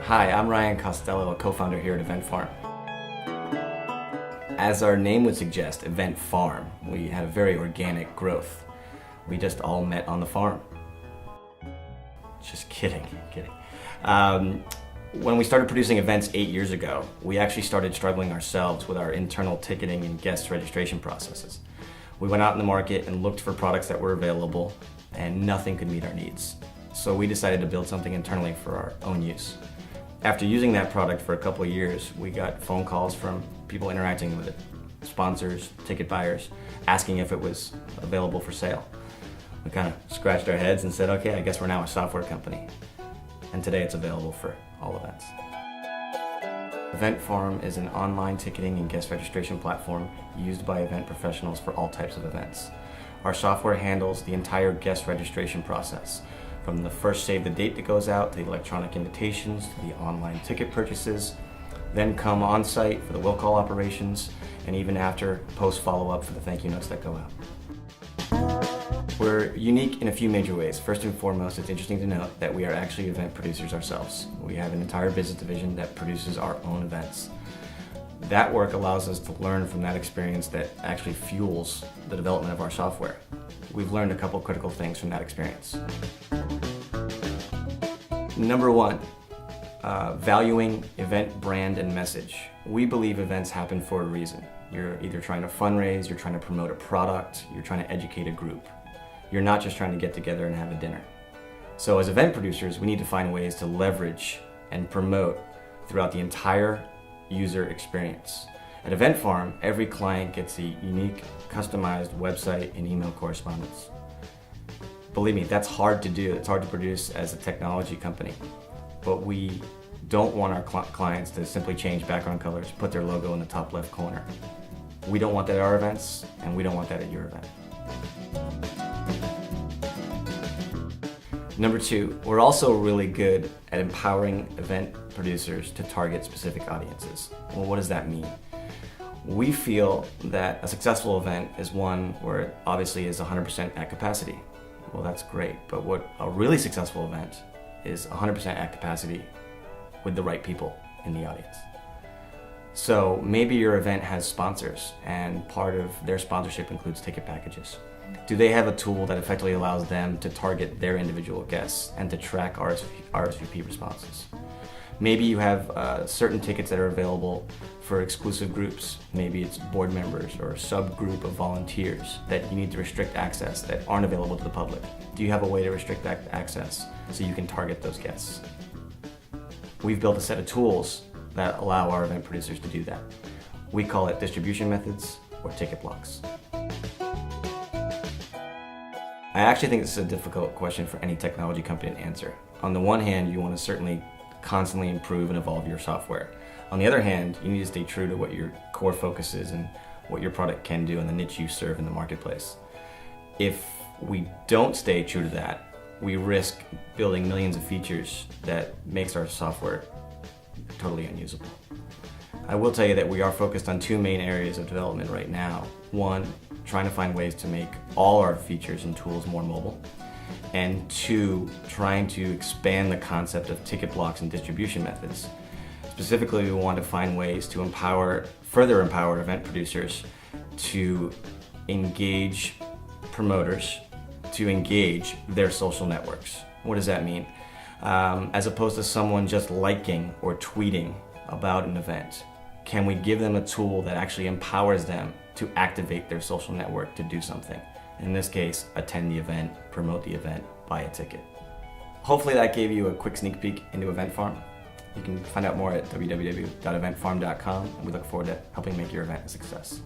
Hi, I'm Ryan Costello, a co-founder here at Event Farm. As our name would suggest, Event Farm, we had a very organic growth. We just all met on the farm. Just kidding. When we started producing events 8 years ago, we actually started struggling ourselves with our internal ticketing and guest registration processes. We went out in the market and looked for products that were available, and nothing could meet our needs. So we decided to build something internally for our own use. After using that product for a couple of years, we got phone calls from people interacting with it, sponsors, ticket buyers, asking if it was available for sale. We kind of scratched our heads and said, okay, I guess we're now a software company. And today it's available for all events. Event Farm is an online ticketing and guest registration platform used by event professionals for all types of events. Our software handles the entire guest registration process, from the first save the date that goes out, to the electronic invitations, to the online ticket purchases, then come on site for the will call operations, and even after, post follow-up for the thank you notes that go out. We're unique in a few major ways. First and foremost, it's interesting to note that we are actually event producers ourselves. We have an entire business division that produces our own events. That work allows us to learn from that experience that actually fuels the development of our software. We've learned a couple critical things from that experience. Number one, valuing event brand and message. We believe events happen for a reason. You're either trying to fundraise, you're trying to promote a product, you're trying to educate a group. You're not just trying to get together and have a dinner. So as event producers, we need to find ways to leverage and promote throughout the entire user experience. At Event Farm, every client gets a unique, customized website and email correspondence. Believe me, that's hard to do. It's hard to produce as a technology company. But we don't want our clients to simply change background colors, put their logo in the top left corner. We don't want that at our events, and we don't want that at your event. Number two, we're also really good at empowering event producers to target specific audiences. Well, what does that mean? We feel that a successful event is one where it obviously is 100% at capacity. Well, that's great, but what a really successful event is 100% at capacity with the right people in the audience. So maybe your event has sponsors, and part of their sponsorship includes ticket packages. Do they have a tool that effectively allows them to target their individual guests and to track RSVP responses? Maybe you have certain tickets that are available for exclusive groups. Maybe it's board members or a subgroup of volunteers that you need to restrict access that aren't available to the public. Do you have a way to restrict that access so you can target those guests? We've built a set of tools that allow our event producers to do that. We call it distribution methods or ticket blocks. I actually think this is a difficult question for any technology company to answer. On the one hand, you want to certainly constantly improve and evolve your software. On the other hand, you need to stay true to what your core focus is and what your product can do and the niche you serve in the marketplace. If we don't stay true to that, we risk building millions of features that makes our software totally unusable. I will tell you that we are focused on two main areas of development right now. One, trying to find ways to make all our features and tools more mobile. And two, trying to expand the concept of ticket blocks and distribution methods. Specifically, we want to find ways to further empower event producers to engage promoters, to engage their social networks. What does that mean? As opposed to someone just liking or tweeting about an event, can we give them a tool that actually empowers them to activate their social network to do something? In this case, attend the event, promote the event, buy a ticket. Hopefully that gave you a quick sneak peek into Event Farm. You can find out more at www.eventfarm.com, and we look forward to helping make your event a success.